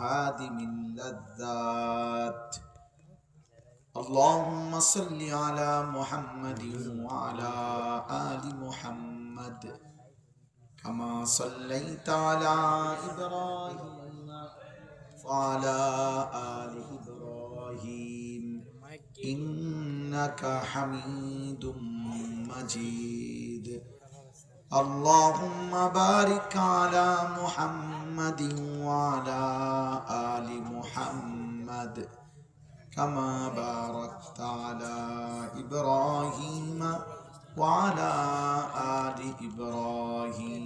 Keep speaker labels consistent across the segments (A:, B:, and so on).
A: هادم اللذات. اللهم صل على محمد وعلى آل محمد كما صليت على إبراهيم وعلى آل إبراهيم إنك حميد مجيد. اللهم بارك على محمد وعلى آل محمد كما باركت على إبراهيم وعلى آل إبراهيم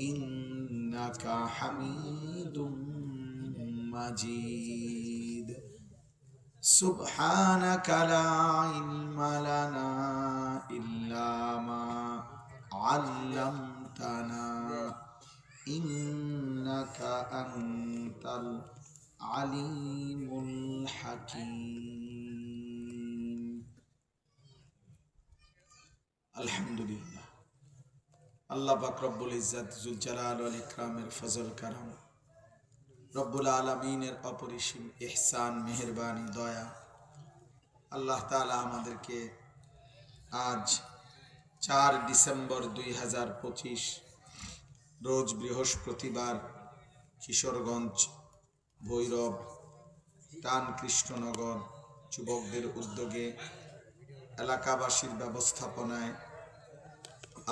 A: إنك حميد مجيد. سبحانك لا علم لنا إلا ما علمتنا إنك أنت العليم الحكيم. الحمد لله. আল্লাহ পাক রব্বুল ইজ্জত জুল জালাল ওয়াল ইকরামের ফজল কারাম, রব্বুল আলামিনের অপরিসীম ইহসান, মেহেরবানি, দয়া, আল্লাহ তাআলা আমাদেরকে আজ 4 ডিসেম্বর 2025 রোজ বৃহস্পতিবার কিশোরগঞ্জ ভৈরব টান কৃষ্ণনগর যুবকদের উদ্যোগে এলাকাবাসীর ব্যবস্থাপনায়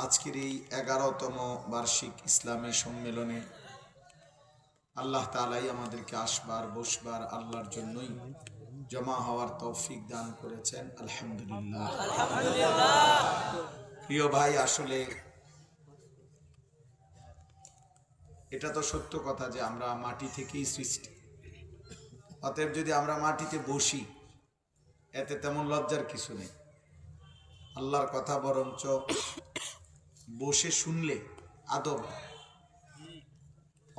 A: আজকের এই 11তম বার্ষিক ইসলামী সম্মেলনে আল্লাহ তাআলাই আমাদেরকে আসবার বসবার আল্লাহর জন্যই জমা হওয়ার তৌফিক দান করেছেন। আলহামদুলিল্লাহ। প্রিয় ভাই, আসলে এটা তো সত্য কথা যে আমরা মাটি থেকেই সৃষ্টি। অতএব যদি আমরা মাটিতে বসি, এতে তেমন লজ্জার কিছু নেই। আল্লাহর কথা বরঞ্চ বসে শুনলে আদব,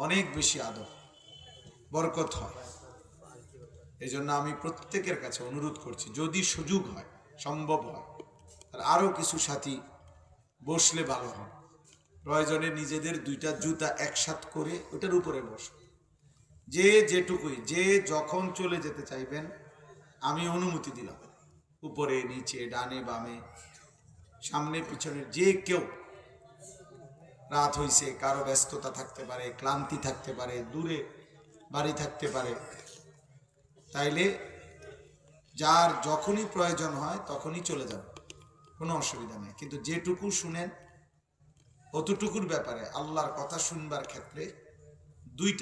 A: অনেক বেশি আদব, বরকত হয়। এই জন্য আমি প্রত্যেকের কাছে অনুরোধ করছি, যদি সুযোগ হয়, সম্ভব হয়, আরো কিছু সাথী বসলে ভালো হয়। প্রয়োজনে নিজেদের 2টা জুতা একসাথ করে ওটার উপরে বসো। যে যেটুকুই, যে যখন চলে যেতে চাইবেন আমি অনুমতি দিলাম। উপরে নিচে ডানে বামে সামনে পিছনে যে কেউ, রাত হইছে, কারো ব্যস্ততা থাকতে পারে, ক্লান্তি থাকতে পারে, দূরে বাড়ি থাকতে পারে, তাইলে যার যখনই প্রয়োজন হয় তখনই চলে যাবে, কোনো অসুবিধা নেই। কিন্তু যেটুকু শুনেন অতটুকুর ব্যাপারে আল্লাহর কথা শুনবার ক্ষেত্রে 2টা